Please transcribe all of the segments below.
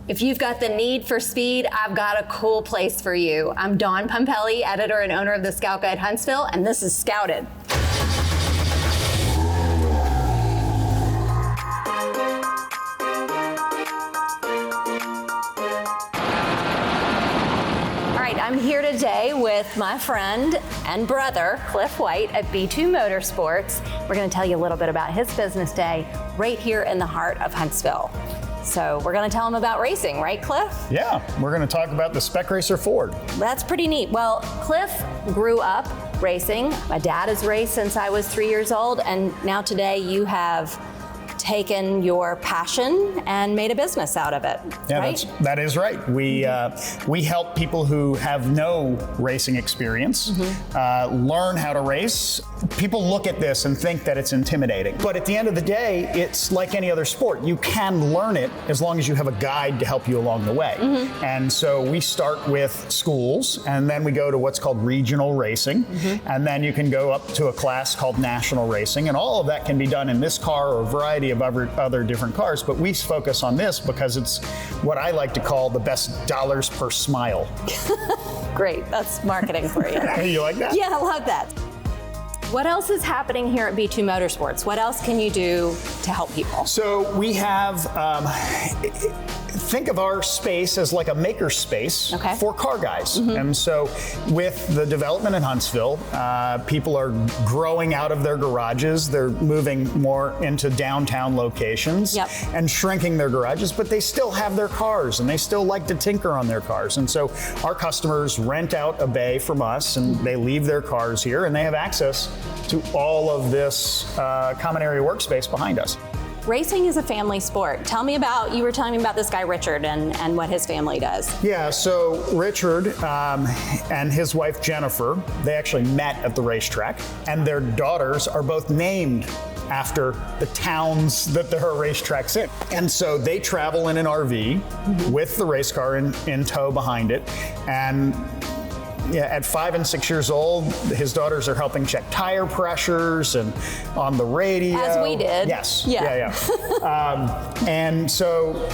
If you've got the need for speed, I've got a cool place for you. I'm Dawn Pompelli, editor and owner of the Scout Guide Huntsville, and this is Scouted. I'm here today with my friend and brother, Cliff White at B2 Motorsports. We're going to tell you a little bit about his business day right here in the heart of Huntsville. So we're going to tell him about racing, right, Cliff? Yeah, we're going to talk about the Spec Racer Ford. That's pretty neat. Well, Cliff grew up racing. My dad has raced since I was 3 years old, and now today you have taken your passion and made a business out of it. Yeah, right? that is right. We help people who have no racing experience learn how to race. People look at this and think that it's intimidating, but at the end of the day, it's like any other sport. You can learn it as long as you have a guide to help you along the way. And so we start with schools, and then we go to what's called regional racing, and then you can go up to a class called national racing, and all of that can be done in this car or a variety of other different cars, but we focus on this because it's what I like to call the best dollars per smile. Great, that's marketing for you. You like that? Yeah, I love that. What else is happening here at B2 Motorsports? What else can you do to help people? So we have, think of our space as like a maker space for car guys. And so with the development in Huntsville, people are growing out of their garages. They're moving more into downtown locations and shrinking their garages, but they still have their cars and they still like to tinker on their cars. And so our customers rent out a bay from us and they leave their cars here and they have access to all of this common area workspace behind us. Racing is a family sport. You were telling me about this guy, Richard, and what his family does. Yeah, so Richard and his wife, Jennifer, they actually met at the racetrack, and their daughters are both named after the towns that there are racetracks in. And so they travel in an RV with the race car in tow behind it, and at 5 and 6 years old, his daughters are helping check tire pressures and on the radio. As we did. Yes. Yeah. And so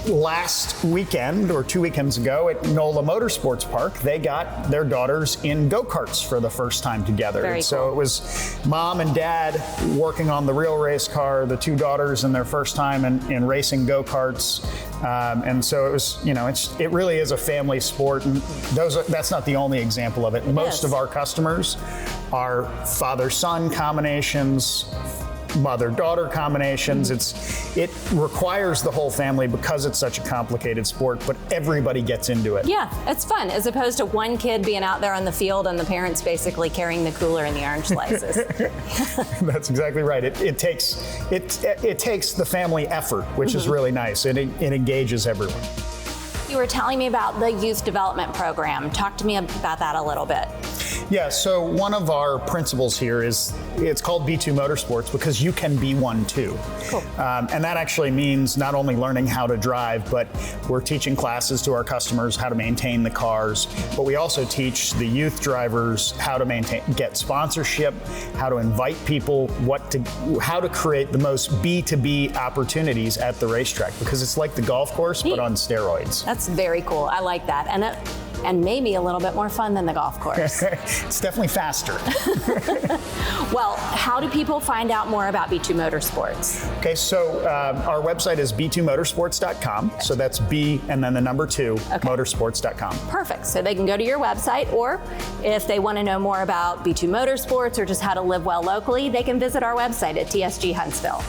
last weekend or 2 weekends ago at NOLA Motorsports Park, they got their daughters in go-karts for the first time together. Very So cool. it was mom and dad working on the real race car, the two daughters in their first time in racing go-karts. And so it was, it really is a family sport, and that's not the only example of it. Most of our customers are father-son combinations, mother-daughter combinations. It requires the whole family because it's such a complicated sport, but everybody gets into it. Yeah, it's fun, as opposed to one kid being out there on the field and the parents basically carrying the cooler and the orange slices. That's exactly right. It takes the family effort, which is really nice. It engages everyone. You were telling me about the youth development program. Talk to me about that a little bit. Yeah, so one of our principles here it's called B2 Motorsports because you can be one too. Cool. And that actually means not only learning how to drive, but we're teaching classes to our customers how to maintain the cars, but we also teach the youth drivers how to get sponsorship, how to invite people, how to create the most B2B opportunities at the racetrack, because it's like the golf course, but on steroids. That's very cool. I like that. And maybe a little bit more fun than the golf course. It's definitely faster. Well, how do people find out more about B2 Motorsports? Okay, so our website is b2motorsports.com. So that's B and then the number 2, motorsports.com. Perfect. So they can go to your website, or if they want to know more about B2 Motorsports or just how to live well locally, they can visit our website at TSG Huntsville.